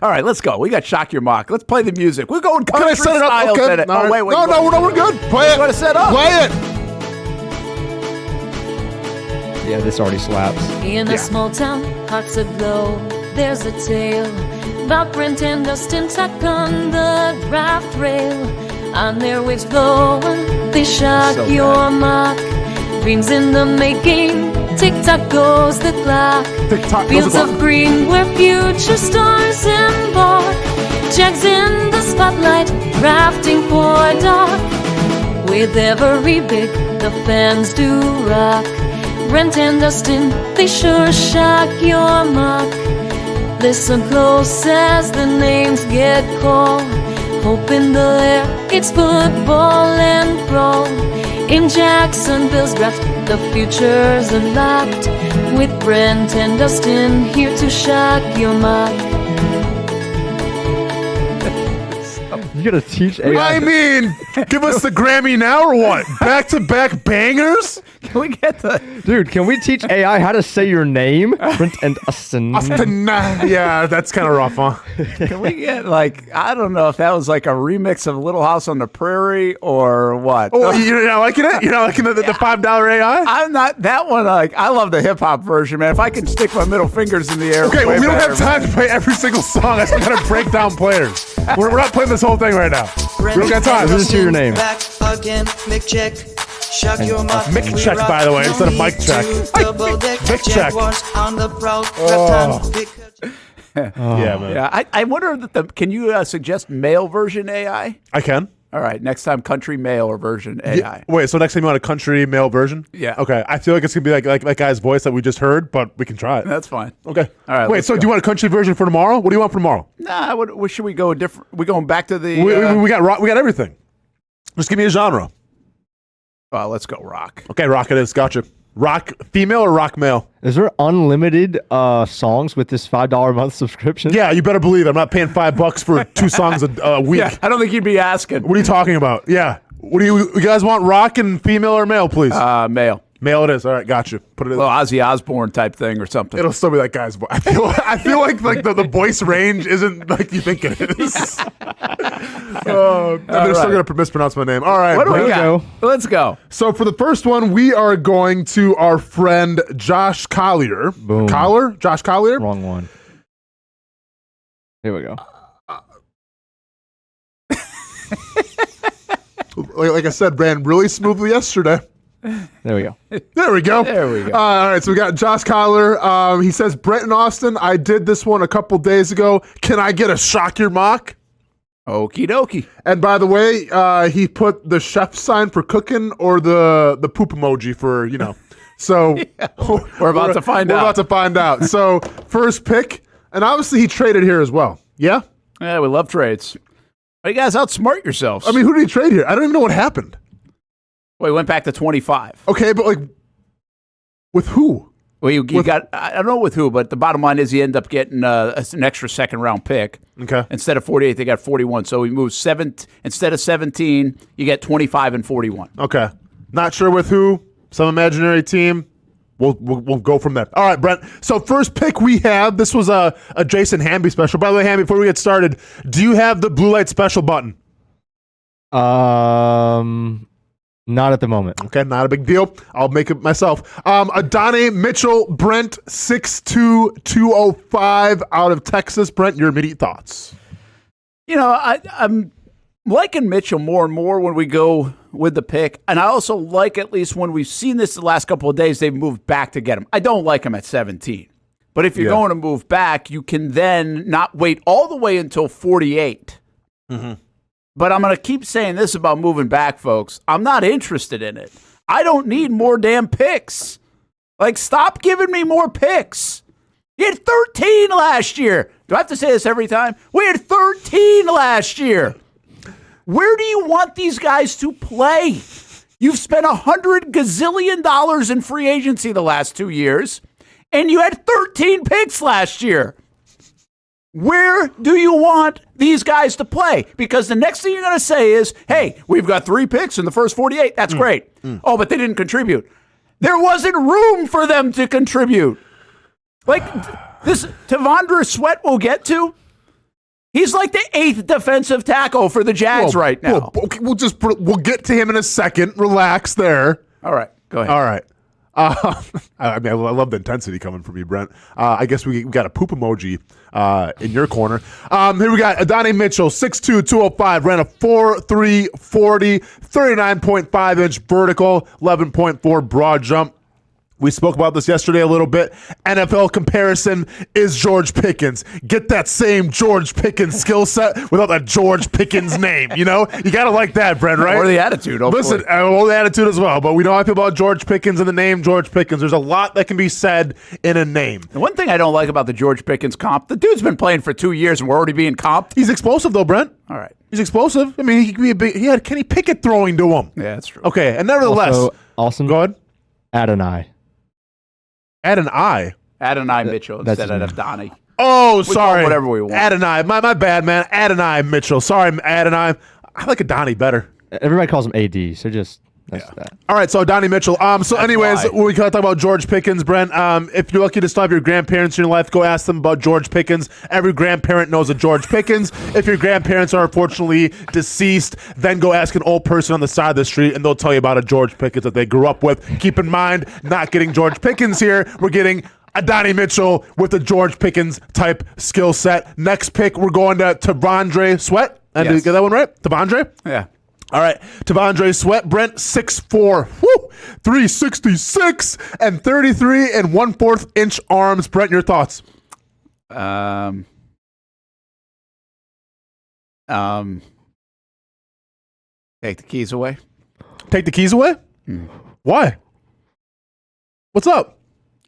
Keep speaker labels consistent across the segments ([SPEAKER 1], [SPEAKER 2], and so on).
[SPEAKER 1] All right, let's go. We got Shock Your Mock. Let's play the music. We're going country
[SPEAKER 2] Can I set it up?
[SPEAKER 1] style
[SPEAKER 2] Okay.
[SPEAKER 1] today.
[SPEAKER 2] No,
[SPEAKER 1] wait.
[SPEAKER 2] no, we're good. Play it.
[SPEAKER 1] Want to set up?
[SPEAKER 2] Play it.
[SPEAKER 3] Yeah, this already slaps.
[SPEAKER 4] In a small town, hearts aglow, there's a tale about Brent and Dustin stuck on the draft rail. On their waves blowing, they shock
[SPEAKER 1] So
[SPEAKER 4] your mock. Dreams in the making, tick-tock goes the clock.
[SPEAKER 2] TikTok.
[SPEAKER 4] Fields of green where future stars embark. Jags in the spotlight, drafting for dark. With every pick, the fans do rock. Brent and Dustin, they sure shock your mock. Listen close as the names get called. Hope in the air, it's football and pro. In Jacksonville's draft, the future's unlocked. With Brent and Dustin here to shock your mock.
[SPEAKER 3] You gotta teach AI.
[SPEAKER 2] I mean, give us the Grammy now or what? Back-to-back bangers?
[SPEAKER 1] Can we get the...
[SPEAKER 3] Dude, can we teach AI how to say your name? Brent and Austin.
[SPEAKER 2] Yeah, that's kind of rough, huh?
[SPEAKER 1] Can we get, like, I don't know if that was like a remix of Little House on the Prairie or what.
[SPEAKER 2] Oh, you're not liking it? You're not liking the $5 AI?
[SPEAKER 1] I'm not, that one, like, I love the hip-hop version, man. If I can stick my middle fingers in the air.
[SPEAKER 2] Okay,
[SPEAKER 1] way
[SPEAKER 2] well, we don't
[SPEAKER 1] better,
[SPEAKER 2] have time to play every single song. I still gotta break down players. We're not playing this whole thing right now. We don't got time.
[SPEAKER 3] This is your name.
[SPEAKER 5] Back again, Mick check. Shock your mock.
[SPEAKER 2] Mick check, by the way, instead of mic check. Mick check.
[SPEAKER 5] Jaguars on the prowl.
[SPEAKER 2] Yeah, man.
[SPEAKER 1] Yeah, I wonder that can you suggest male version AI?
[SPEAKER 2] I can.
[SPEAKER 1] All right, next time country male or version AI.
[SPEAKER 2] Wait, so next time you want a country male version?
[SPEAKER 1] Yeah.
[SPEAKER 2] Okay, I feel like it's gonna be like that guy's voice that we just heard, but we can try it.
[SPEAKER 1] That's fine.
[SPEAKER 2] Okay.
[SPEAKER 1] All right,
[SPEAKER 2] Wait,
[SPEAKER 1] let's
[SPEAKER 2] so
[SPEAKER 1] go.
[SPEAKER 2] do you want a country version for tomorrow? What do you want for tomorrow?
[SPEAKER 1] Nah, what should we go different? We going back to the...
[SPEAKER 2] We got rock. We got everything. Just give me a genre.
[SPEAKER 1] let's go rock.
[SPEAKER 2] Okay, rock it is. Gotcha. Rock female or rock male?
[SPEAKER 3] Is there unlimited songs with this $5 a month subscription?
[SPEAKER 2] Yeah, you better believe it. I'm not paying $5 for 2 songs a week.
[SPEAKER 1] Yeah, I don't think you'd be asking.
[SPEAKER 2] What are you talking about? Yeah. What do you guys want? Rock and female or male, please?
[SPEAKER 1] Male.
[SPEAKER 2] Male it is. All right, gotcha. Put it in.
[SPEAKER 1] Well, Ozzy Osbourne type thing or something.
[SPEAKER 2] It'll still be that guy's voice. I feel like the voice range isn't like you think it is. And they're still going to mispronounce my name. All right.
[SPEAKER 1] What do we
[SPEAKER 2] Brent.
[SPEAKER 1] got? Let's go.
[SPEAKER 2] So for the first one, we are going to our friend Josh Collier.
[SPEAKER 3] Boom.
[SPEAKER 2] Josh Collier?
[SPEAKER 3] Wrong one. Here we go.
[SPEAKER 2] Like I said, ran really smoothly yesterday.
[SPEAKER 3] There we go.
[SPEAKER 2] There we go.
[SPEAKER 1] There we go.
[SPEAKER 2] All right, so we got Josh Collier. He says, Brent and Austin, I did this one a couple days ago. Can I get a shock your mock?
[SPEAKER 1] Okie dokie.
[SPEAKER 2] And by the way, he put the chef sign for cooking or the poop emoji for, So
[SPEAKER 1] We're about to find out.
[SPEAKER 2] We're about to find out. So first pick, and obviously he traded here as well. Yeah?
[SPEAKER 1] Yeah, we love trades. Well, you guys outsmart yourselves.
[SPEAKER 2] I mean, who did he trade here? I don't even know what happened.
[SPEAKER 1] well, he went back to 25.
[SPEAKER 2] Okay, but like, with who?
[SPEAKER 1] Well, you got, I don't know with who, but the bottom line is he ended up getting an extra second round pick.
[SPEAKER 2] Okay.
[SPEAKER 1] Instead of 48, they got 41. So he moves instead of 17, you get 25 and 41.
[SPEAKER 2] Okay. Not sure with who. Some imaginary team. We'll go from there. All right, Brent. So first pick we have, this was a Jason Hamby special. By the way, Hamby, before we get started, do you have the blue light special button?
[SPEAKER 3] Not at the moment.
[SPEAKER 2] Okay, not a big deal. I'll make it myself. Adonai Mitchell, Brent, 6'2", 205 out of Texas. Brent, your immediate thoughts?
[SPEAKER 1] I'm liking Mitchell more and more when we go with the pick. And I also like, at least when we've seen this the last couple of days, they've moved back to get him. I don't like him at 17. But if you're going to move back, you can then not wait all the way until 48. Mm-hmm. But I'm going to keep saying this about moving back, folks. I'm not interested in it. I don't need more damn picks. Like, stop giving me more picks. You had 13 last year. Do I have to say this every time? We had 13 last year. Where do you want these guys to play? You've spent $100 gazillion in free agency the last 2 years, and you had 13 picks last year. Where do you want these guys to play? Because the next thing you're going to say is, hey, we've got 3 picks in the first 48. That's great. Oh, but they didn't contribute. There wasn't room for them to contribute. Like this Tavondra Sweat we'll get to. He's like the 8th defensive tackle for the Jags right now.
[SPEAKER 2] We'll get to him in a second. Relax there.
[SPEAKER 1] All right, go ahead.
[SPEAKER 2] All right. I love the intensity coming from you, Brent. I guess we got a poop emoji in your corner. Here we got Adonai Mitchell, 6'2", 205, ran a 4.3 40, 39.5-inch vertical, 11.4 broad jump. We spoke about this yesterday a little bit. NFL comparison is George Pickens. Get that same George Pickens skill set without that George Pickens name. You know, you gotta like that, Brent, right?
[SPEAKER 1] Or the attitude.
[SPEAKER 2] Listen, or the attitude as well. But we know how I feel about George Pickens and the name George Pickens. There's a lot that can be said in a name.
[SPEAKER 1] The one thing I don't like about the George Pickens comp, the dude's been playing for 2 years and we're already being comped.
[SPEAKER 2] He's explosive though, Brent.
[SPEAKER 1] All right.
[SPEAKER 2] He's explosive. I mean, he could be a big. He had Kenny Pickett throwing to him.
[SPEAKER 1] Yeah, that's true.
[SPEAKER 2] Okay, and nevertheless,
[SPEAKER 3] Also,
[SPEAKER 2] go ahead.
[SPEAKER 3] Adonai.
[SPEAKER 2] Add an I.
[SPEAKER 1] Adonai Mitchell
[SPEAKER 3] that's
[SPEAKER 1] instead
[SPEAKER 3] his
[SPEAKER 1] of Donnie.
[SPEAKER 2] Oh,
[SPEAKER 1] We call
[SPEAKER 2] sorry.
[SPEAKER 1] him whatever we want.
[SPEAKER 2] Adonai. My bad, man. Adonai Mitchell. Sorry, Adonai. I like Adonai better.
[SPEAKER 3] Everybody calls him AD, so just that's that.
[SPEAKER 2] All right, so Adonai Mitchell. Anyways,
[SPEAKER 1] why.
[SPEAKER 2] we gotta talk about George Pickens, Brent. If you're lucky to still have your grandparents in your life, go ask them about George Pickens. Every grandparent knows a George Pickens. If your grandparents are unfortunately deceased, then go ask an old person on the side of the street, and they'll tell you about a George Pickens that they grew up with. Keep in mind, not getting George Pickens here. We're getting Adonai Mitchell with the George Pickens type skill set. Next pick, we're going to Tavondre Sweat. And did you get that one right? Tavondre?
[SPEAKER 1] Yeah.
[SPEAKER 2] All right, Tavondre Sweat, Brent, 6'4", 366, and 33 and 1/4 inch arms. Brent, your thoughts?
[SPEAKER 1] Take the keys away.
[SPEAKER 2] Take the keys away? Why? What's up?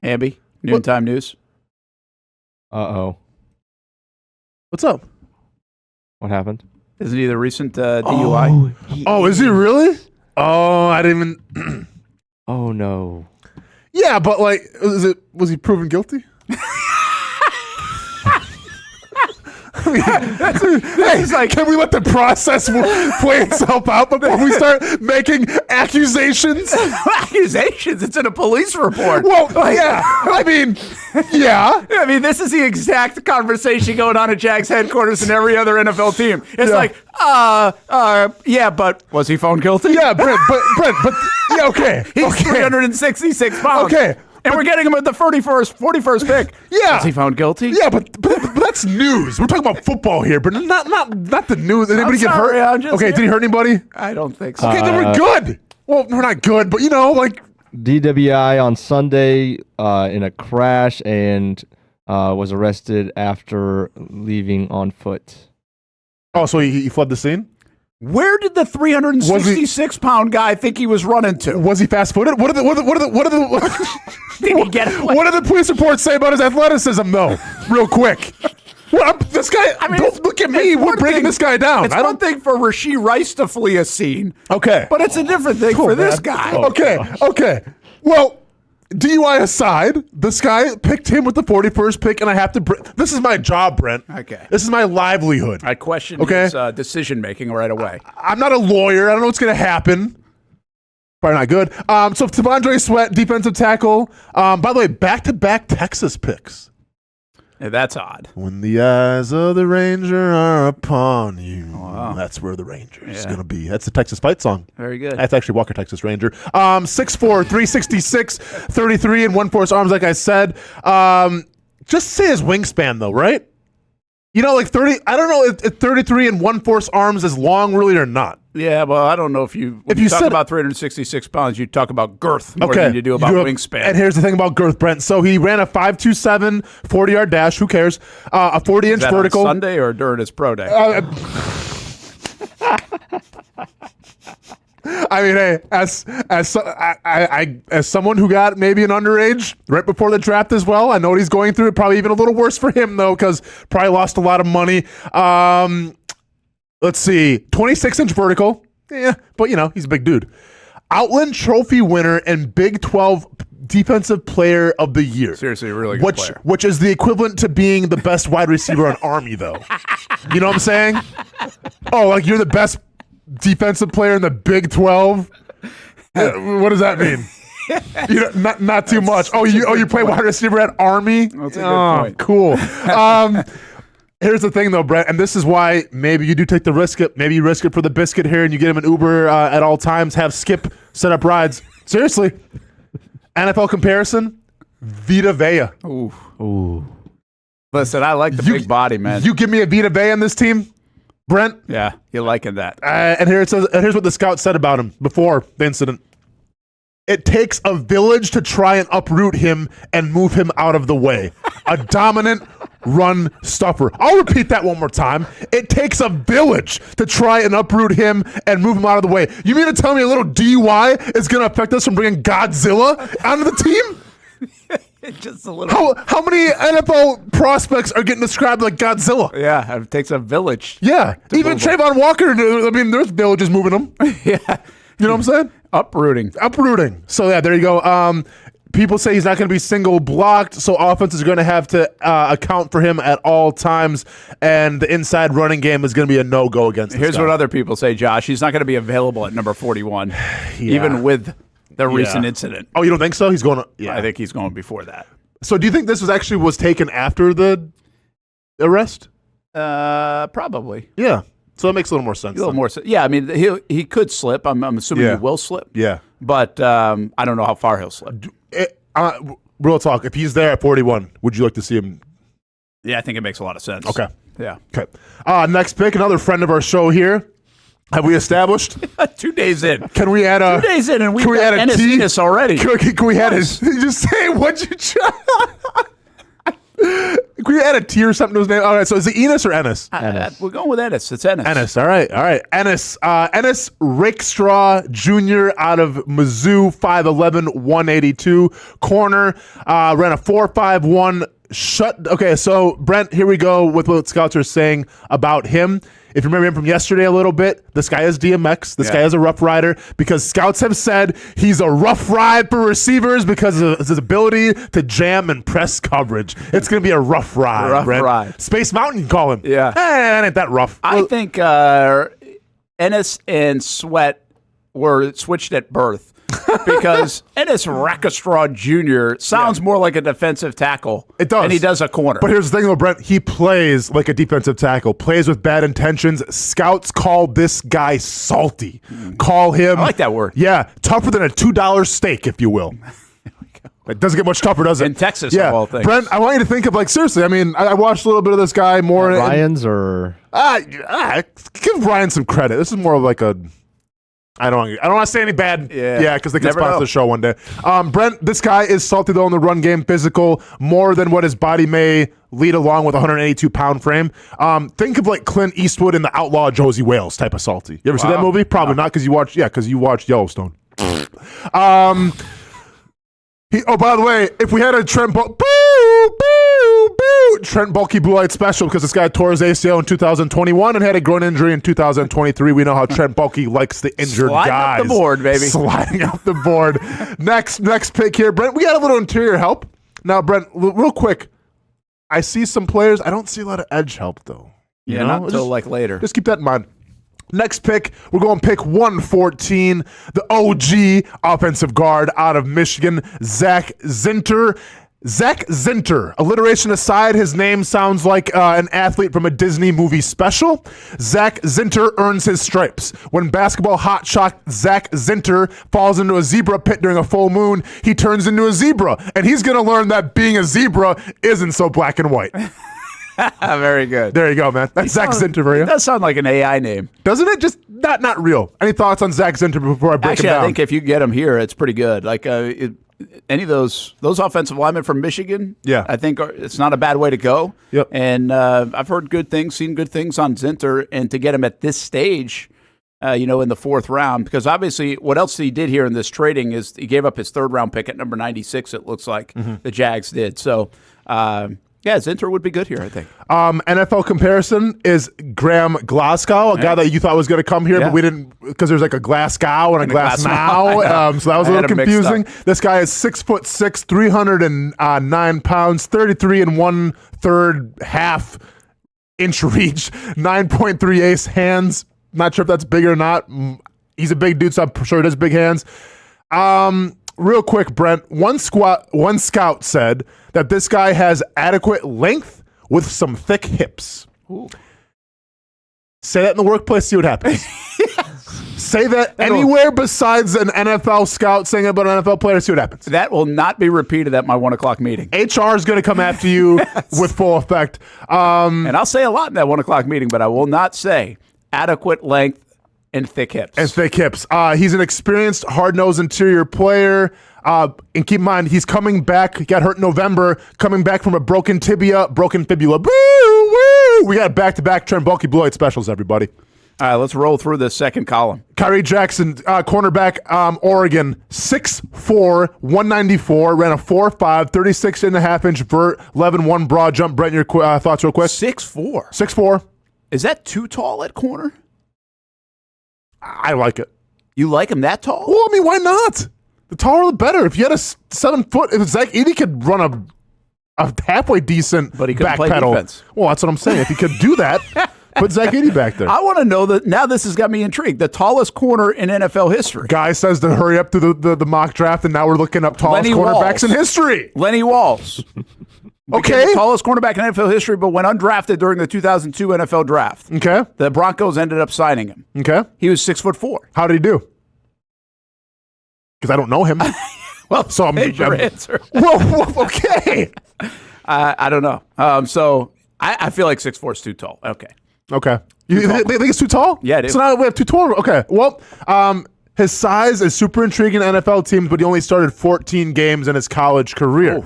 [SPEAKER 1] Amby, noontime news.
[SPEAKER 3] Uh-oh.
[SPEAKER 2] What's up?
[SPEAKER 3] What happened?
[SPEAKER 1] Isn't he the recent DUI?
[SPEAKER 2] Oh, is he really? Oh, I didn't even.
[SPEAKER 3] Oh, no.
[SPEAKER 2] Yeah, but like, was he proven guilty? He's like, can we let the process play itself out before we start making accusations?
[SPEAKER 1] Accusations? It's in a police report.
[SPEAKER 2] Well, yeah. I mean, yeah.
[SPEAKER 1] I mean, this is the exact conversation going on at Jags headquarters and every other NFL team. It's like, yeah, but was he found guilty?
[SPEAKER 2] Yeah, Brent, but yeah, okay.
[SPEAKER 1] He's 366 pounds.
[SPEAKER 2] Okay.
[SPEAKER 1] And we're getting him at the 41st pick.
[SPEAKER 2] Yeah.
[SPEAKER 1] Was he found guilty?
[SPEAKER 2] Yeah, but that's news. We're talking about football here, but not the news. Did anybody get hurt? Okay, did he hurt anybody?
[SPEAKER 1] I don't think so.
[SPEAKER 2] Okay, then we're good. Well, we're not good, but like
[SPEAKER 3] DWI on Sunday in a crash and was arrested after leaving on foot.
[SPEAKER 2] Oh, so he fled the scene?
[SPEAKER 1] Where did the 366-pound guy think he was running to?
[SPEAKER 2] Was he fast-footed? What did
[SPEAKER 1] Did he get it?
[SPEAKER 2] What did the police reports say about his athleticism, though? Real quick. This guy,
[SPEAKER 1] I mean,
[SPEAKER 2] don't look at me. We're breaking this guy down.
[SPEAKER 1] It's one thing for Rashee Rice to flee a scene.
[SPEAKER 2] Okay.
[SPEAKER 1] But it's a different thing for this guy.
[SPEAKER 2] Okay. Well, DUI aside, this guy picked him with the 41st pick, and I have to. This is my job, Brent.
[SPEAKER 1] Okay.
[SPEAKER 2] This is my livelihood.
[SPEAKER 1] I question his decision-making right away.
[SPEAKER 2] I'm not a lawyer. I don't know what's going to happen. Probably not good. So Tavondre Sweat, defensive tackle. By the way, back-to-back Texas picks.
[SPEAKER 1] Yeah, that's odd.
[SPEAKER 2] When the eyes of the Ranger are upon you, that's where the Ranger is going to be. That's the Texas fight song.
[SPEAKER 1] Very good.
[SPEAKER 2] That's actually Walker, Texas Ranger. 6'4", 366, 33 and 1/4 arms, like I said. Just say his wingspan, though, right? You know, like 30. I don't know if 33 and 1/4 arms is long, really, or not.
[SPEAKER 1] Yeah, well, I don't know if you talk about 366 pounds, you talk about girth more than you do about wingspan.
[SPEAKER 2] And here's the thing about girth, Brent. So he ran a 5.27 40-yard dash. Who cares? A 40-inch vertical.
[SPEAKER 1] On Sunday or during his pro day?
[SPEAKER 2] I mean, hey, as someone who got maybe an underage right before the draft as well, I know what he's going through. Probably even a little worse for him though, because probably lost a lot of money. Let's see, 26-inch vertical. Yeah, but he's a big dude. Outland Trophy winner and Big 12 Defensive Player of the Year.
[SPEAKER 1] Seriously, a really good player.
[SPEAKER 2] Which is the equivalent to being the best wide receiver on Army, though. You know what I'm saying? Oh, like you're the best defensive player in the Big 12? What does that mean? Not too much. Oh, you play wide receiver at Army?
[SPEAKER 1] That's a good point.
[SPEAKER 2] Cool. Here's the thing, though, Brent, and this is why maybe you do take the risk. Maybe you risk it for the biscuit here, and you get him an Uber at all times. Have Skip set up rides. Seriously, NFL comparison: Vita Vea.
[SPEAKER 1] Ooh. Listen, I like the big body, man.
[SPEAKER 2] You give me a Vita Vea in this team, Brent.
[SPEAKER 1] Yeah, you're liking that.
[SPEAKER 2] And here it says. And here's what the scout said about him before the incident. It takes a village to try and uproot him and move him out of the way. A dominant run stuffer. I'll repeat that one more time. It takes a village to try and uproot him and move him out of the way. You mean to tell me a little DUI is going to affect us from bringing Godzilla onto the team?
[SPEAKER 1] Just a little.
[SPEAKER 2] How many NFL prospects are getting described like Godzilla?
[SPEAKER 1] Yeah, it takes a village.
[SPEAKER 2] Yeah. Even Trayvon Walker, I mean, there's villages moving them.
[SPEAKER 1] Yeah.
[SPEAKER 2] You know what I'm saying? Uprooting. So, yeah, there you go. People say he's not going to be single blocked, so offense is going to have to account for him at all times, and the inside running game is going to be a no-go against this
[SPEAKER 1] Here's
[SPEAKER 2] guy.
[SPEAKER 1] what other people say, Josh. He's not going to be available at number 41, even with the recent incident.
[SPEAKER 2] Oh, you don't think so? He's going to... Yeah.
[SPEAKER 1] I think he's going before that.
[SPEAKER 2] So do you think this was taken after the arrest?
[SPEAKER 1] Probably.
[SPEAKER 2] Yeah. So it makes a little more sense.
[SPEAKER 1] A little more. Yeah, I mean, he could slip. I'm assuming he will slip.
[SPEAKER 2] Yeah.
[SPEAKER 1] But I don't know how far he'll slip.
[SPEAKER 2] Real talk. If he's there at 41, would you like to see him?
[SPEAKER 1] Yeah, I think it makes a lot of sense.
[SPEAKER 2] Okay.
[SPEAKER 1] Yeah.
[SPEAKER 2] Okay. Next pick, another friend of our show here. Have we established?
[SPEAKER 1] 2 days in.
[SPEAKER 2] Can we add a
[SPEAKER 1] 2 days in, and we
[SPEAKER 2] can we
[SPEAKER 1] got
[SPEAKER 2] add a
[SPEAKER 1] Ennis
[SPEAKER 2] T?
[SPEAKER 1] Enos already.
[SPEAKER 2] Can we add a? Just say what you try. Can we add a T or something to his name? All right. So is it Enos or Ennis?
[SPEAKER 1] We're going with Ennis. It's Ennis.
[SPEAKER 2] Ennis. All right. Ennis Rakestraw Jr. out of Mizzou, 5'11", 182, corner. Ran a 4.51 shut. Okay, so Brent, here we go with what scouts are saying about him. If you remember him from yesterday a little bit, this guy is DMX. This guy is a rough rider because scouts have said he's a rough ride for receivers because of his ability to jam and press coverage. It's going to be a rough ride.
[SPEAKER 1] Rough
[SPEAKER 2] Brent.
[SPEAKER 1] ride.
[SPEAKER 2] Space Mountain, you can call him.
[SPEAKER 1] Yeah.
[SPEAKER 2] That ain't that rough.
[SPEAKER 1] I think Ennis and Sweat were switched at birth because Ennis Rakestraw Jr. sounds more like a defensive tackle.
[SPEAKER 2] It does.
[SPEAKER 1] And he does a corner.
[SPEAKER 2] But here's the thing, though, Brent. He plays like a defensive tackle, plays with bad intentions. Scouts call this guy salty. Call him.
[SPEAKER 1] I like that word.
[SPEAKER 2] Yeah. Tougher than a $2 steak, if you will. It doesn't get much tougher, does it?
[SPEAKER 1] In Texas, of all things.
[SPEAKER 2] Brent, I want you to think of, like, seriously, I mean, I watched a little bit of this guy more.
[SPEAKER 3] Ryan's or?
[SPEAKER 2] Give Ryan some credit. This is more of like a... I don't want to say any bad, because they can sponsor the show one day. Brent, this guy is salty though in the run game, physical, more than what his body may lead along with a 182-pound frame. Think of like Clint Eastwood in The Outlaw Josie Wales type of salty. You ever see that movie? Probably not because you watched Yellowstone. By the way, if we had a Trent Trent Bulky Blue Light special because this guy tore his ACL in 2021 and had a groin injury in 2023. We know how Trent Bulky likes the injured
[SPEAKER 1] Sliding
[SPEAKER 2] guys.
[SPEAKER 1] up the board, baby.
[SPEAKER 2] Sliding up the board. Next pick here. Brent, we got a little interior help. Now, Brent, real quick. I see some players. I don't see a lot of edge help, though.
[SPEAKER 1] Yeah, not until like later.
[SPEAKER 2] Just keep that in mind. Next pick, we're going pick 114, the OG offensive guard out of Michigan, Zach Zinter. Zach Zinter. Alliteration aside, his name sounds like an athlete from a Disney movie special. Zach Zinter earns his stripes. When basketball hotshot Zach Zinter falls into a zebra pit during a full moon, he turns into a zebra. And he's going to learn that being a zebra isn't so black and white.
[SPEAKER 1] Very good.
[SPEAKER 2] There you go, man. That's Zach Zinter for you.
[SPEAKER 1] It does sound like an AI name.
[SPEAKER 2] Doesn't it? Just not real. Any thoughts on Zach Zinter before I break him down?
[SPEAKER 1] I think if you get him here, it's pretty good. Like any of those offensive linemen from Michigan, I think it's not a bad way to go.
[SPEAKER 2] Yep.
[SPEAKER 1] And I've heard good things, seen good things on Zinter, and to get him at this stage, in the fourth round, because obviously what else he did here in this trading is he gave up his third round pick at number 96. It looks like the Jags did. So. Zinter would be good here, I think.
[SPEAKER 2] NFL comparison is Graham Glasgow, a guy that you thought was going to come here, but we didn't because there's like a Glasgow and a Glasnow. So that was a little confusing. This guy is 6'6", 309 pounds, 33 and 1/3 half inch reach, 9.3 ace hands. Not sure if that's big or not. He's a big dude, so I'm sure he has big hands. Real quick, Brent, one scout said that this guy has adequate length with some thick hips. Say that in the workplace, see what happens. Say that anywhere besides an NFL scout saying about an NFL player, see what happens.
[SPEAKER 1] That will not be repeated at my 1 o'clock meeting.
[SPEAKER 2] HR is going to come after you with full effect.
[SPEAKER 1] And I'll say a lot in that 1 o'clock meeting, but I will not say adequate length and thick hips.
[SPEAKER 2] He's an experienced, hard-nosed interior player. And keep in mind, he's coming back. He got hurt in November, coming back from a broken tibia, broken fibula. Woo, woo. We got back-to-back Trent Bulky Blue Light specials, everybody.
[SPEAKER 1] All right, let's roll through the second column.
[SPEAKER 2] Kyrie Jackson, cornerback, Oregon, 6'4", 194, ran a 4.5, 36.5-inch vert, 11.1 broad jump. Brent, your thoughts real quick?
[SPEAKER 1] 6'4".
[SPEAKER 2] 6'4".
[SPEAKER 1] Is that too tall at corner?
[SPEAKER 2] I like it.
[SPEAKER 1] You like him that tall?
[SPEAKER 2] Well, I mean, why not? The taller the better. If you had a 7 foot, if Zach Edey could run a halfway decent
[SPEAKER 1] But he couldn't
[SPEAKER 2] back
[SPEAKER 1] play
[SPEAKER 2] pedal.
[SPEAKER 1] defense.
[SPEAKER 2] Well, that's what I'm saying. If he could do that, put Zach Edey back there.
[SPEAKER 1] I want to know that now. This has got me intrigued. The tallest corner in NFL history.
[SPEAKER 2] Guy says to hurry up to the mock draft, and now we're looking up tallest
[SPEAKER 1] Lenny
[SPEAKER 2] cornerbacks
[SPEAKER 1] Walls.
[SPEAKER 2] in history.
[SPEAKER 1] Lenny Walls.
[SPEAKER 2] Okay.
[SPEAKER 1] The tallest cornerback in NFL history, but went undrafted during the 2002 NFL draft.
[SPEAKER 2] Okay.
[SPEAKER 1] The Broncos ended up signing him.
[SPEAKER 2] Okay.
[SPEAKER 1] He was 6'4".
[SPEAKER 2] How did he do? Because I don't know him.
[SPEAKER 1] Well,
[SPEAKER 2] So I'm
[SPEAKER 1] answer.
[SPEAKER 2] Whoa, okay.
[SPEAKER 1] I don't know. So I feel like 6'4" is too tall. Okay.
[SPEAKER 2] Okay. You think it's too tall?
[SPEAKER 1] Yeah, it is.
[SPEAKER 2] So now we have too tall. Okay. Well, his size is super intriguing in NFL teams, but he only started 14 games in his college career.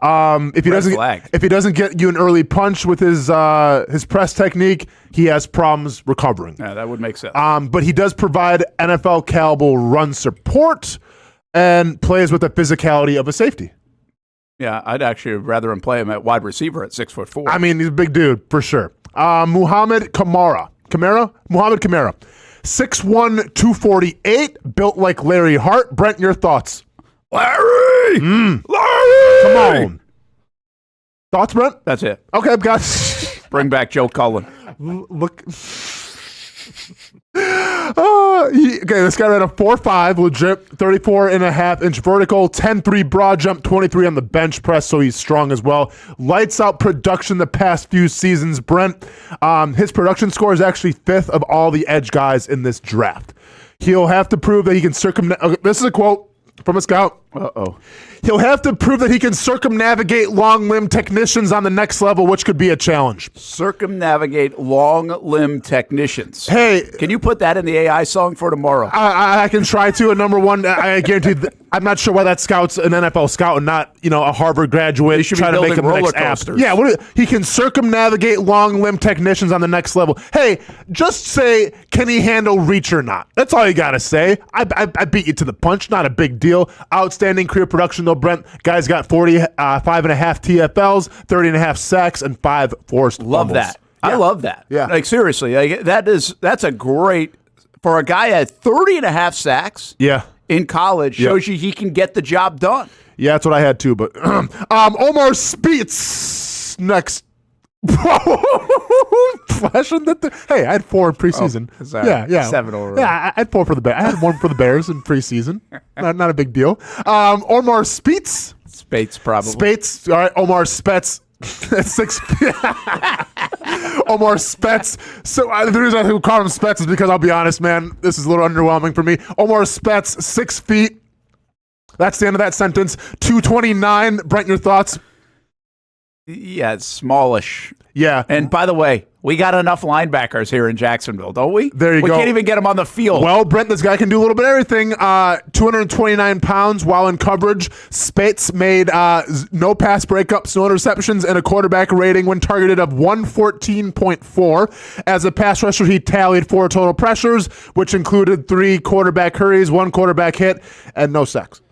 [SPEAKER 2] If he doesn't get you an early punch with his press technique, he has problems recovering.
[SPEAKER 1] Yeah, that would make sense.
[SPEAKER 2] But he does provide NFL caliber run support and plays with the physicality of a safety.
[SPEAKER 1] Yeah, I'd actually rather him play him at wide receiver at 6'4".
[SPEAKER 2] I mean, he's a big dude for sure. Muhammad Kamara. 6'1", 248, built like Larry Hart. Brent, your thoughts?
[SPEAKER 1] Larry!
[SPEAKER 2] Larry! Come on. Thoughts, Brent?
[SPEAKER 1] That's it.
[SPEAKER 2] Okay, guys.
[SPEAKER 1] Bring back Joe Cullen.
[SPEAKER 2] Look. This guy ran a 4.5, legit, 34.5-inch vertical, 10.3 broad jump, 23 on the bench press, so he's strong as well. Lights out production the past few seasons. Brent, his production score is actually 5th of all the edge guys in this draft. He'll have to prove that he can this is a quote from a scout.
[SPEAKER 1] Uh-oh.
[SPEAKER 2] He'll have to prove that he can circumnavigate long limb technicians on the next level, which could be a challenge.
[SPEAKER 1] Circumnavigate long limb technicians.
[SPEAKER 2] Hey.
[SPEAKER 1] Can you put that in the AI song for tomorrow?
[SPEAKER 2] I can try to. And number one, I guarantee I'm not sure why that scout's an NFL scout and not, a Harvard graduate.
[SPEAKER 1] They should
[SPEAKER 2] trying
[SPEAKER 1] be
[SPEAKER 2] to make
[SPEAKER 1] building
[SPEAKER 2] him the
[SPEAKER 1] roller
[SPEAKER 2] next
[SPEAKER 1] coasters.
[SPEAKER 2] app. Yeah, he can circumnavigate long limb technicians on the next level. Hey, just say, can he handle reach or not? That's all you got to say. I beat you to the punch. Not a big deal. Outstanding career production, though, Brent. Guy's got 45.5 TFLs, 30.5 sacks, and 5 forced
[SPEAKER 1] Love
[SPEAKER 2] fumbles.
[SPEAKER 1] that.
[SPEAKER 2] Yeah.
[SPEAKER 1] I love that.
[SPEAKER 2] Yeah.
[SPEAKER 1] Like, seriously, that's a great, for a guy at 30.5 sacks in college, shows you he can get the job done.
[SPEAKER 2] Yeah, that's what I had too. But Omar Speets next. Hey, I had 4 in preseason. Yeah.
[SPEAKER 1] 7 overall.
[SPEAKER 2] Yeah, I had 4 for the Bears. I had 1 for the Bears in preseason. Not a big deal. Omar Speets.
[SPEAKER 1] Spates, probably.
[SPEAKER 2] Spates. All right, Omar Spets. At 6. Omar Spets. So the reason I call him Spets is because I'll be honest, man, this is a little underwhelming for me. Omar Spets, 6 feet. That's the end of that sentence. 229. Brent, your thoughts?
[SPEAKER 1] Yeah, it's smallish.
[SPEAKER 2] Yeah.
[SPEAKER 1] And by the way, we got enough linebackers here in Jacksonville, don't we?
[SPEAKER 2] There you go.
[SPEAKER 1] We can't even get them on the field.
[SPEAKER 2] Well, Brent, this guy can do a little bit of everything. 229 pounds while in coverage. Spates made no pass breakups, no interceptions, and a quarterback rating when targeted of 114.4. As a pass rusher, he tallied 4 total pressures, which included 3 quarterback hurries, 1 quarterback hit, and no sacks.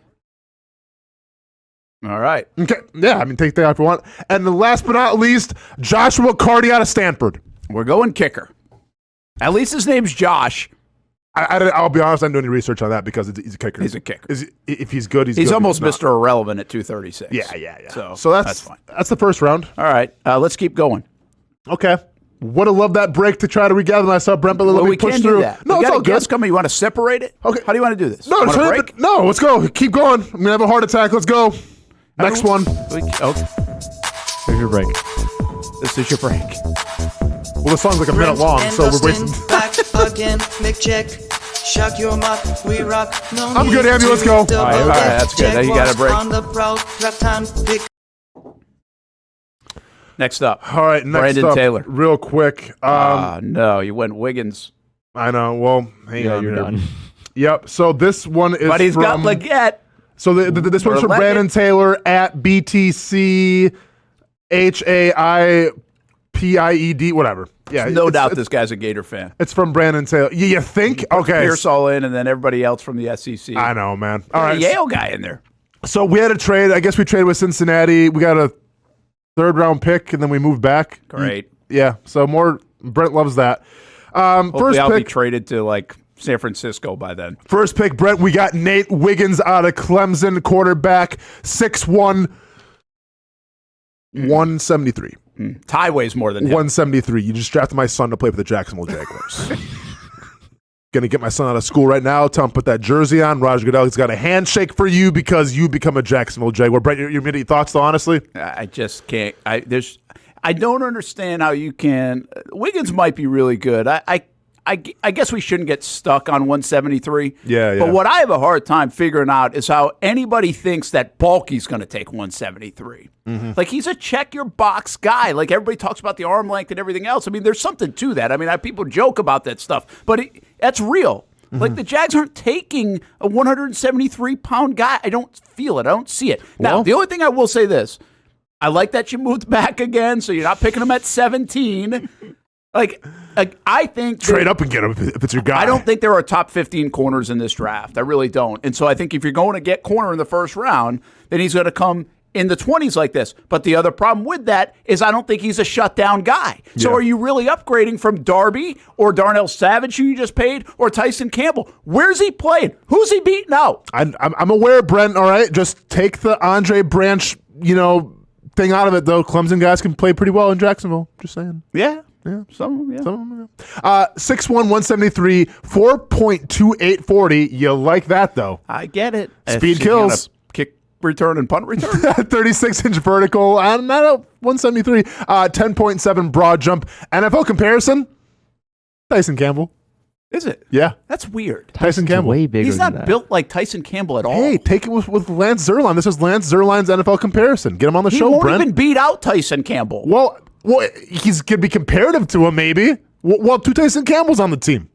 [SPEAKER 1] All right.
[SPEAKER 2] Okay. Yeah, I mean, take that if you want. And the last but not least, Joshua Carty out of Stanford.
[SPEAKER 1] We're going kicker. At least his name's Josh.
[SPEAKER 2] I'll be honest, I didn't do any research on that because he's a kicker.
[SPEAKER 1] He's a kicker.
[SPEAKER 2] If he's good, he's
[SPEAKER 1] He's
[SPEAKER 2] good.
[SPEAKER 1] almost
[SPEAKER 2] If
[SPEAKER 1] Mr. Irrelevant at 236.
[SPEAKER 2] Yeah.
[SPEAKER 1] So
[SPEAKER 2] that's
[SPEAKER 1] fine.
[SPEAKER 2] That's the first round.
[SPEAKER 1] All right. Let's keep going.
[SPEAKER 2] Okay. Would have loved that break to try to regather myself, Brent, but let me
[SPEAKER 1] we
[SPEAKER 2] push
[SPEAKER 1] can't
[SPEAKER 2] through.
[SPEAKER 1] do that.
[SPEAKER 2] No,
[SPEAKER 1] We
[SPEAKER 2] it's
[SPEAKER 1] got
[SPEAKER 2] all
[SPEAKER 1] a guest
[SPEAKER 2] good.
[SPEAKER 1] coming. You want to separate it?
[SPEAKER 2] Okay.
[SPEAKER 1] How do you want to do this?
[SPEAKER 2] No,
[SPEAKER 1] Want a
[SPEAKER 2] try
[SPEAKER 1] break?
[SPEAKER 2] no, let's go. Keep going. I'm going to have a heart attack. Let's go. Next one.
[SPEAKER 1] Okay.
[SPEAKER 3] Here's your break.
[SPEAKER 1] This is your break.
[SPEAKER 2] Well, the song's like a minute
[SPEAKER 5] Brent
[SPEAKER 2] long,
[SPEAKER 5] and
[SPEAKER 2] so we're
[SPEAKER 5] Dustin
[SPEAKER 2] wasting.
[SPEAKER 5] back again. Mick check. Shock your mock. We rock. No
[SPEAKER 2] I'm good,
[SPEAKER 5] need
[SPEAKER 2] Andy, let's
[SPEAKER 5] to
[SPEAKER 2] go.
[SPEAKER 5] double
[SPEAKER 1] All right,
[SPEAKER 5] dip.
[SPEAKER 1] that's good. Now you got a
[SPEAKER 5] Jaguars
[SPEAKER 1] break.
[SPEAKER 5] on the prowl. Draft time. Pick.
[SPEAKER 1] Next up.
[SPEAKER 2] All right, next
[SPEAKER 1] Brandon
[SPEAKER 2] up,
[SPEAKER 1] Taylor.
[SPEAKER 2] real quick.
[SPEAKER 1] No, you went Wiggins.
[SPEAKER 2] I know. Well, hang on
[SPEAKER 3] you're
[SPEAKER 2] here.
[SPEAKER 3] done.
[SPEAKER 2] Yep. So this one is
[SPEAKER 1] But he's got
[SPEAKER 2] from.
[SPEAKER 1] Leggett.
[SPEAKER 2] So this one's
[SPEAKER 1] Or
[SPEAKER 2] from
[SPEAKER 1] Leggett.
[SPEAKER 2] Brandon Taylor at BTC HAIPIED, whatever. Yeah,
[SPEAKER 1] No
[SPEAKER 2] it's-
[SPEAKER 1] doubt
[SPEAKER 2] it's-
[SPEAKER 1] this guy's a Gator fan.
[SPEAKER 2] It's from Brandon Taylor. You think? Okay.
[SPEAKER 1] Pierce all in, and then everybody else from the SEC.
[SPEAKER 2] I know, man. All right.
[SPEAKER 1] A Yale guy in there.
[SPEAKER 2] So we had a trade. I guess we traded with Cincinnati. We got a third-round pick, and then we moved back.
[SPEAKER 1] Great.
[SPEAKER 2] Yeah. So Brent loves that.
[SPEAKER 1] Hopefully
[SPEAKER 2] First
[SPEAKER 1] I'll be
[SPEAKER 2] pick.
[SPEAKER 1] traded to like San Francisco by then.
[SPEAKER 2] First pick, Brent. We got Nate Wiggins out of Clemson, quarterback, 6'1", 173.
[SPEAKER 1] Ty weighs more than him.
[SPEAKER 2] 173. You just drafted my son to play for the Jacksonville Jaguars. Gonna get my son out of school right now. Tell him put that jersey on. Roger Goodell's got a handshake for you because you become a Jacksonville Jaguar. Brent, your immediate thoughts, though, honestly?
[SPEAKER 1] I just can't. I don't understand how you can. Wiggins might be really good. I guess we shouldn't get stuck on 173.
[SPEAKER 2] Yeah.
[SPEAKER 1] But what I have a hard time figuring out is how anybody thinks that Bulky's going to take 173. Like, he's a check your box guy. Like, everybody talks about the arm length and everything else. I mean, there's something to that. I mean, people joke about that stuff, but that's real. Like, the Jags aren't taking a 173-pound guy. I don't feel it. I don't see it. Now, the only thing I will say this. I like that you moved back again, so you're not picking him at 17. Like I think
[SPEAKER 2] Trade up and get him if it's your guy.
[SPEAKER 1] I don't think there are top 15 corners in this draft. I really don't. And so I think if you're going to get corner in the first round, then he's going to come in the 20s like this. But the other problem with that is I don't think he's a shutdown guy. So are you really upgrading from Darby or Darnell Savage, who you just paid, or Tyson Campbell? Where's he playing? Who's he beating out?
[SPEAKER 2] I'm aware, Brent. All right, just take the Andre Branch, thing out of it, though. Clemson guys can play pretty well in Jacksonville. Just saying.
[SPEAKER 1] Yeah. Some of them,
[SPEAKER 2] yeah. 6'1", 173, 4.28 40. You like that, though.
[SPEAKER 1] I get it.
[SPEAKER 2] Speed kills.
[SPEAKER 1] Kick return and punt return.
[SPEAKER 2] 36-inch vertical. Not a 173. 10.7 broad jump. NFL comparison, Tyson Campbell.
[SPEAKER 1] Is it?
[SPEAKER 2] Yeah.
[SPEAKER 1] That's weird.
[SPEAKER 2] Tyson Campbell.
[SPEAKER 3] Way bigger
[SPEAKER 1] He's
[SPEAKER 3] than
[SPEAKER 1] not
[SPEAKER 3] that.
[SPEAKER 1] built like Tyson Campbell at all.
[SPEAKER 2] Hey, take it with Lance Zierlein. This is Lance Zierlein's NFL comparison. Get him on the
[SPEAKER 1] he
[SPEAKER 2] show,
[SPEAKER 1] won't
[SPEAKER 2] Brent.
[SPEAKER 1] even beat out Tyson Campbell.
[SPEAKER 2] Well, he's going to be comparative to him, maybe. Well, two Tyson Campbell's on the team.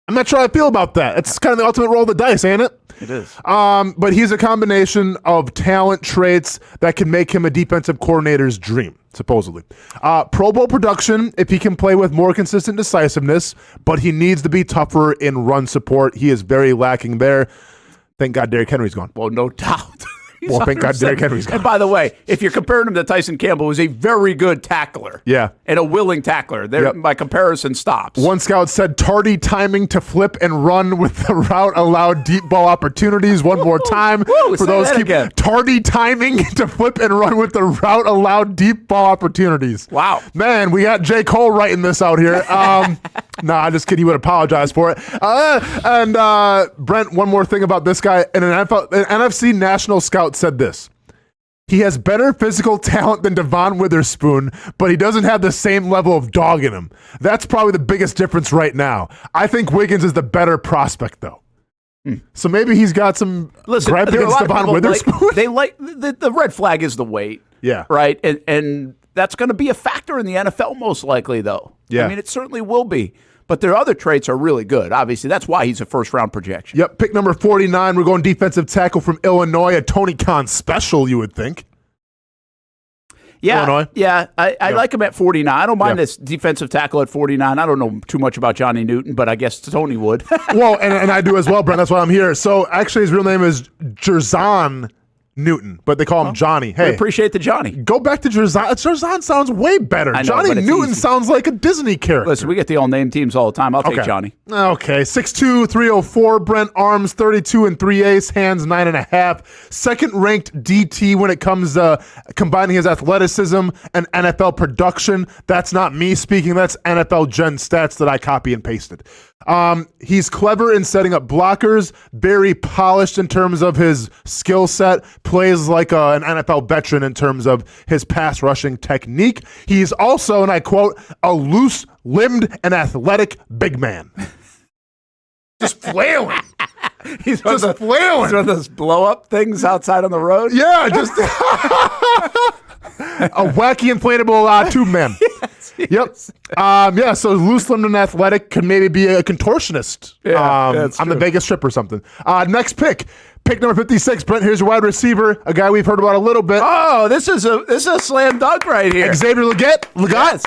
[SPEAKER 2] I'm not sure how I feel about that. It's kind of the ultimate roll of the dice, ain't it?
[SPEAKER 1] It is.
[SPEAKER 2] But he's a combination of talent traits that can make him a defensive coordinator's dream, supposedly. Pro Bowl production, if he can play with more consistent decisiveness, but he needs to be tougher in run support. He is very lacking there. Thank God Derrick Henry's gone.
[SPEAKER 1] Well, no doubt. He's
[SPEAKER 2] Well, thank God
[SPEAKER 1] 100%.
[SPEAKER 2] Derrick Henry's gone.
[SPEAKER 1] And by the way, if you're comparing him to Tyson Campbell, who's a very good tackler.
[SPEAKER 2] Yeah.
[SPEAKER 1] And a willing tackler. There,
[SPEAKER 2] Yep.
[SPEAKER 1] my comparison stops.
[SPEAKER 2] One scout said tardy timing to flip and run with the route allowed deep ball opportunities. One more time
[SPEAKER 1] Woo,
[SPEAKER 2] for
[SPEAKER 1] say
[SPEAKER 2] those
[SPEAKER 1] that again.
[SPEAKER 2] tardy timing to flip and run with the route allowed deep ball opportunities.
[SPEAKER 1] Wow.
[SPEAKER 2] Man, we got J. Cole writing this out here. Nah, I'm just kidding. He would apologize for it. Brent, one more thing about this guy. An NFC national scout said this. He has better physical talent than Devon Witherspoon, but he doesn't have the same level of dog in him. That's probably the biggest difference right now. I think Wiggins is the better prospect, though. So maybe he's got some gripe
[SPEAKER 1] there are a
[SPEAKER 2] against
[SPEAKER 1] lot of
[SPEAKER 2] Devon
[SPEAKER 1] people
[SPEAKER 2] Witherspoon.
[SPEAKER 1] they like the red flag is the weight.
[SPEAKER 2] Yeah.
[SPEAKER 1] Right? And that's going to be a factor in the NFL most likely, though.
[SPEAKER 2] Yeah.
[SPEAKER 1] I mean, it certainly will be. But their other traits are really good. Obviously, that's why he's a first-round projection.
[SPEAKER 2] Yep, pick number 49. We're going defensive tackle from Illinois, a Tony Khan special, you would think.
[SPEAKER 1] Yeah,
[SPEAKER 2] Illinois.
[SPEAKER 1] yeah. I like him at 49. I don't mind
[SPEAKER 2] Yeah.
[SPEAKER 1] this defensive tackle at 49. I don't know too much about Johnny Newton, but I guess Tony would.
[SPEAKER 2] Well, and I do as well, Brent. That's why I'm here. So actually, his real name is Jerzon Newton, but they call him Johnny.
[SPEAKER 1] I
[SPEAKER 2] Hey,
[SPEAKER 1] appreciate the Johnny.
[SPEAKER 2] go back to Jerzon. Jerzon sounds way better.
[SPEAKER 1] I know,
[SPEAKER 2] Johnny
[SPEAKER 1] but it's
[SPEAKER 2] Newton
[SPEAKER 1] easy.
[SPEAKER 2] sounds like a Disney character.
[SPEAKER 1] Listen, we get the all-name teams all the time. I'll take Johnny.
[SPEAKER 2] Okay. 6'2", 304. Brent, arms 32 and 3/8, hands 9.5. Second-ranked DT when it comes to combining his athleticism and NFL production. That's not me speaking. That's NFL Gen Stats that I copy and pasted. He's clever in setting up blockers, very polished in terms of his skill set, plays like an NFL veteran in terms of his pass rushing technique. He's also, and I quote, a loose-limbed and athletic big man. Just flailing.
[SPEAKER 1] He's
[SPEAKER 2] Just flailing.
[SPEAKER 1] He's one of those blow-up things outside on the road.
[SPEAKER 2] Yeah, just a wacky inflatable tube man. Yep. Yeah, so loose-limbed and athletic could maybe be a contortionist on the Vegas Strip or something. Next pick number 56. Brent, here's your wide receiver, a guy we've heard about a little bit.
[SPEAKER 1] Oh, this is a slam dunk right here.
[SPEAKER 2] Xavier Leggett.
[SPEAKER 1] Yes.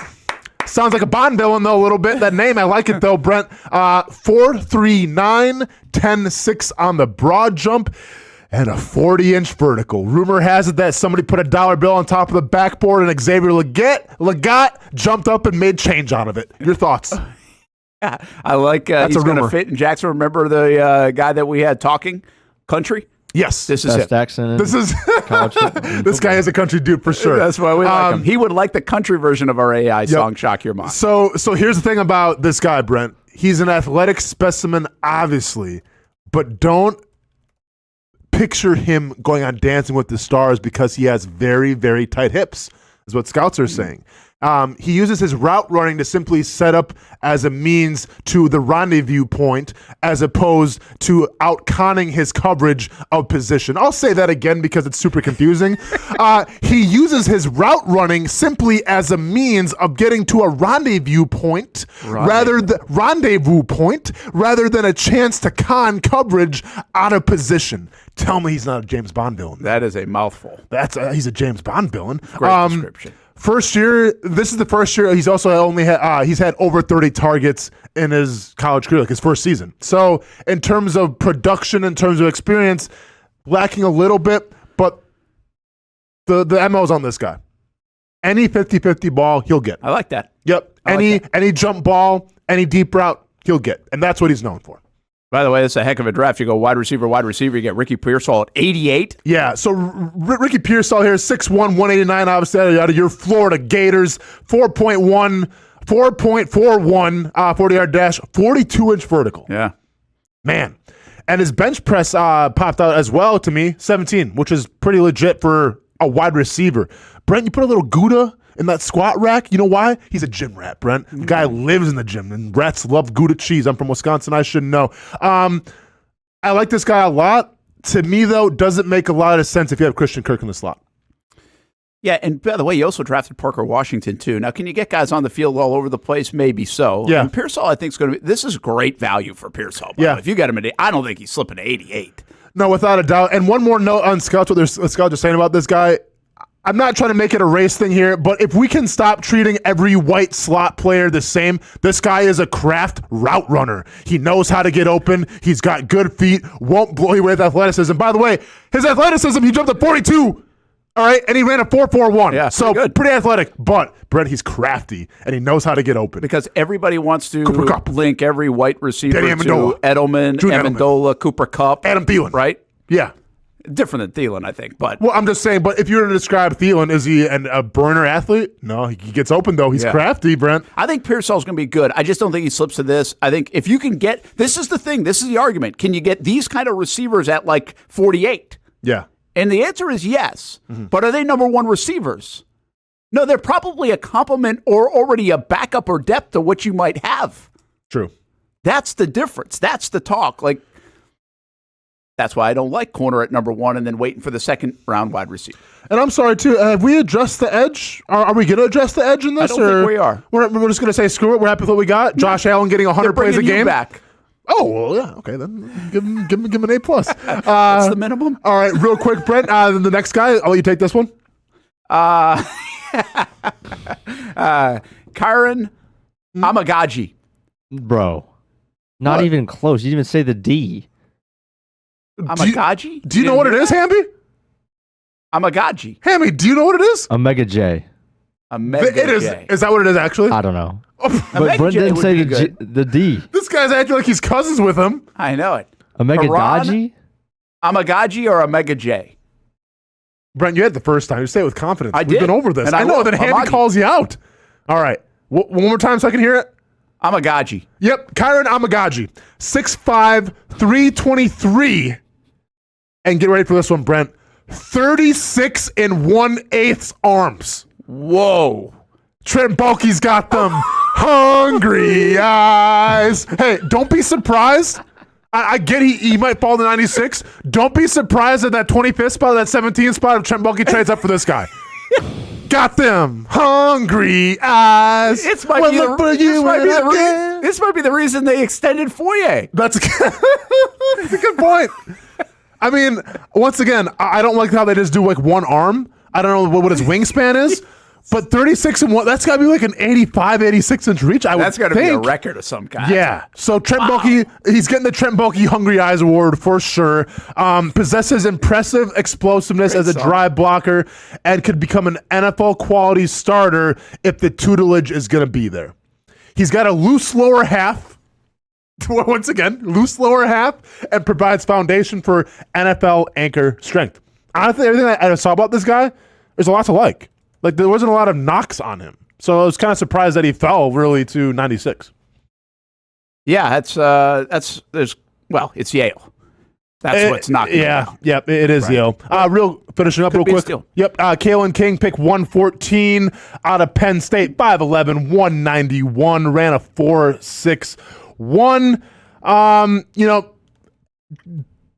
[SPEAKER 2] Sounds like a Bond villain, though, a little bit. That name, I like it, though, Brent. 4.39, 10.6 on the broad jump, and a 40-inch vertical. Rumor has it that somebody put a dollar bill on top of the backboard, and Xavier Leggett jumped up and made change out of it. Your thoughts?
[SPEAKER 1] Yeah, I like he's going to fit in Jackson. Remember the guy that we had talking? Country?
[SPEAKER 2] Yes.
[SPEAKER 1] This is
[SPEAKER 3] Best
[SPEAKER 1] it.
[SPEAKER 3] accent.
[SPEAKER 2] This is this guy is a country dude for sure.
[SPEAKER 1] That's why we like him. He would like the country version of our AI song, Shock Your Mind.
[SPEAKER 2] So here's the thing about this guy, Brent. He's an athletic specimen, obviously, but don't picture him going on Dancing with the Stars because he has very, very tight hips, is what scouts are saying. He uses his route running to simply set up as a means to the rendezvous point as opposed to out-conning his coverage of position. I'll say that again because it's super confusing. He uses his route running simply as a means of getting to a rendezvous point rather than a chance to con coverage out of position. Tell me he's not a James Bond villain.
[SPEAKER 1] That is a mouthful.
[SPEAKER 2] He's a James Bond villain.
[SPEAKER 1] Great description.
[SPEAKER 2] First year, this is the first year he's also only had he's had over 30 targets in his college career, like his first season. So in terms of production, in terms of experience, lacking a little bit, but the MO's on this guy. Any 50-50 ball, he'll get.
[SPEAKER 1] I like that.
[SPEAKER 2] Yep. Any jump ball, any deep route, he'll get. And that's what he's known for.
[SPEAKER 1] By the way, it's a heck of a draft. You go wide receiver, you get Ricky Pearsall at 88.
[SPEAKER 2] Yeah, so Ricky Pearsall here, 6'1", 189, obviously out of your Florida Gators, 4.41, 40-yard dash, 42-inch vertical.
[SPEAKER 1] Yeah.
[SPEAKER 2] Man. And his bench press popped out as well to me, 17, which is pretty legit for a wide receiver. Brent, you put a little Gouda in that squat rack. You know why? He's a gym rat, Brent. The guy lives in the gym, and rats love Gouda cheese. I'm from Wisconsin. I should know. I like this guy a lot. To me, though, doesn't make a lot of sense if you have Christian Kirk in the slot.
[SPEAKER 1] Yeah, and by the way, you also drafted Parker Washington, too. Now, can you get guys on the field all over the place? Maybe so.
[SPEAKER 2] Yeah.
[SPEAKER 1] And Pearsall, I think, is going to be – this is great value for Pearsall.
[SPEAKER 2] Yeah.
[SPEAKER 1] If you get him at – I don't think he's slipping to 88.
[SPEAKER 2] No, without a doubt. And one more note on scouts, what scouts are saying about this guy. I'm not trying to make it a race thing here, but if we can stop treating every white slot player the same, this guy is a craft route runner. He knows how to get open. He's got good feet, won't blow you away with athleticism. By the way, his athleticism, he jumped to 42, all right, and he ran a 4.41.
[SPEAKER 1] Yeah,
[SPEAKER 2] so
[SPEAKER 1] good.
[SPEAKER 2] Pretty athletic, but Brent, he's crafty, and he knows how to get open.
[SPEAKER 1] Because everybody wants to
[SPEAKER 2] Cooper Kupp.
[SPEAKER 1] link every white receiver
[SPEAKER 2] Danny Amendola.
[SPEAKER 1] to Edelman,
[SPEAKER 2] Julian
[SPEAKER 1] Amendola, Cooper Kupp.
[SPEAKER 2] Adam Thielen.
[SPEAKER 1] Right?
[SPEAKER 2] Yeah.
[SPEAKER 1] Different than Thielen, I think. But
[SPEAKER 2] Well, I'm just saying, but if you were to describe Thielen, is he a burner athlete? No, he gets open, though. He's crafty, Brent.
[SPEAKER 1] I think Pearsall's going to be good. I just don't think he slips to this. I think if you can get – this is the thing. This is the argument. Can you get these kind of receivers at like 48?
[SPEAKER 2] Yeah.
[SPEAKER 1] And the answer is yes. But are they number one receivers? No, they're probably a complement or already a backup or depth to what you might have.
[SPEAKER 2] True.
[SPEAKER 1] That's the difference. That's the talk. Like, that's why I don't like corner at number one and then waiting for the second round wide receiver.
[SPEAKER 2] And I'm sorry, too. Have we addressed the edge? Are we going to address the edge in this?
[SPEAKER 1] I don't think we are.
[SPEAKER 2] We're just going to say, screw it. We're happy with what we got. Josh Allen getting 100 plays a
[SPEAKER 1] Bringing you
[SPEAKER 2] game.
[SPEAKER 1] back.
[SPEAKER 2] Oh, well, yeah. Okay, then give him an A+.
[SPEAKER 1] That's the minimum.
[SPEAKER 2] All right, real quick, Brent. The next guy, I'll let you take this one.
[SPEAKER 1] Kyron Amagaji.
[SPEAKER 3] Bro. Not
[SPEAKER 2] What?
[SPEAKER 3] even close. You didn't even say the D.
[SPEAKER 1] Amagaji?
[SPEAKER 2] Do you know what it is, Hamby?
[SPEAKER 1] Amagaji.
[SPEAKER 2] Hammy, do you know what it is?
[SPEAKER 3] Omega J.
[SPEAKER 2] It is. Is that what it is, actually?
[SPEAKER 3] I don't know.
[SPEAKER 1] Omega
[SPEAKER 3] But Brent
[SPEAKER 1] J
[SPEAKER 3] didn't
[SPEAKER 1] would
[SPEAKER 3] say
[SPEAKER 1] be
[SPEAKER 3] the,
[SPEAKER 1] good.
[SPEAKER 3] the D.
[SPEAKER 2] This guy's acting like he's cousins with him.
[SPEAKER 1] I know it.
[SPEAKER 3] Omega
[SPEAKER 1] Haran?
[SPEAKER 3] Daji?
[SPEAKER 1] Amagaji or Omega J?
[SPEAKER 2] Brent, you had the first time. You say it with confidence.
[SPEAKER 1] I
[SPEAKER 2] We've
[SPEAKER 1] did.
[SPEAKER 2] been over this.
[SPEAKER 1] And
[SPEAKER 2] I know.
[SPEAKER 1] will.
[SPEAKER 2] Then Hamby
[SPEAKER 1] Amagi.
[SPEAKER 2] calls you out. All right. One more time so I can hear it.
[SPEAKER 1] Amagaji.
[SPEAKER 2] Yep, Kyron Amagaji, 6'5", 323. And get ready for this one, Brent. 36 1/8 arms.
[SPEAKER 1] Whoa.
[SPEAKER 2] Trent Baalke's got them hungry eyes. Hey, don't be surprised. I get he might fall to 96. Don't be surprised at that 25th spot, that 17th spot if Trent Baalke trades up for this guy. Got them hungry eyes.
[SPEAKER 1] This might be the reason they extended Foye.
[SPEAKER 2] That's a good point. I mean, once again, I don't like how they just do like one arm. I don't know what his wingspan is, but 36 and 1, that's got to be like an 85, 86 inch reach.
[SPEAKER 1] That's got to be a record of some kind.
[SPEAKER 2] Yeah. So Trent Baalke, he's getting the Trent Baalke Hungry Eyes Award for sure. Possesses impressive explosiveness as a drive blocker and could become an NFL quality starter if the tutelage is going to be there. He's got a loose lower half. Once again, loose lower half, and provides foundation for NFL anchor strength. Honestly, everything I saw about this guy, there's a lot to like. Like, there wasn't a lot of knocks on him. So I was kind of surprised that he fell really to 96.
[SPEAKER 1] Yeah, it's Yale. That's what's knocking him down.
[SPEAKER 2] Yeah, it is Yale. Finishing up real quick. Yep, Kalen King, pick 114 out of Penn State, 5'11", 191, ran a 4.61.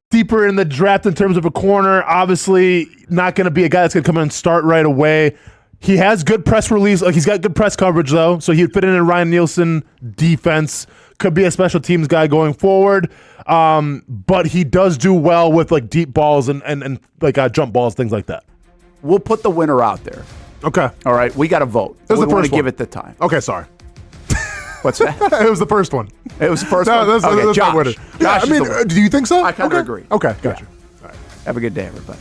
[SPEAKER 2] Deeper in the draft in terms of a corner, obviously not going to be a guy that's going to come in and start right away. He has good press release. Like, he's got good press coverage, though, so he'd fit in Ryan Nielsen defense. Could be a special teams guy going forward. But he does do well with like deep balls and like jump balls, things like that.
[SPEAKER 1] We'll put the winner out there.
[SPEAKER 2] Okay.
[SPEAKER 1] All right. We got to vote.
[SPEAKER 2] This is the first one.
[SPEAKER 1] Give it the time.
[SPEAKER 2] Okay, sorry.
[SPEAKER 1] What's that?
[SPEAKER 2] It was the first one.
[SPEAKER 1] It was the first
[SPEAKER 2] No,
[SPEAKER 1] one?
[SPEAKER 2] that's
[SPEAKER 1] Okay,
[SPEAKER 2] not
[SPEAKER 1] Josh.
[SPEAKER 2] winner.
[SPEAKER 1] Josh
[SPEAKER 2] I mean, do you think so?
[SPEAKER 1] I kind of agree.
[SPEAKER 2] Okay, gotcha.
[SPEAKER 1] Have a good day, everybody.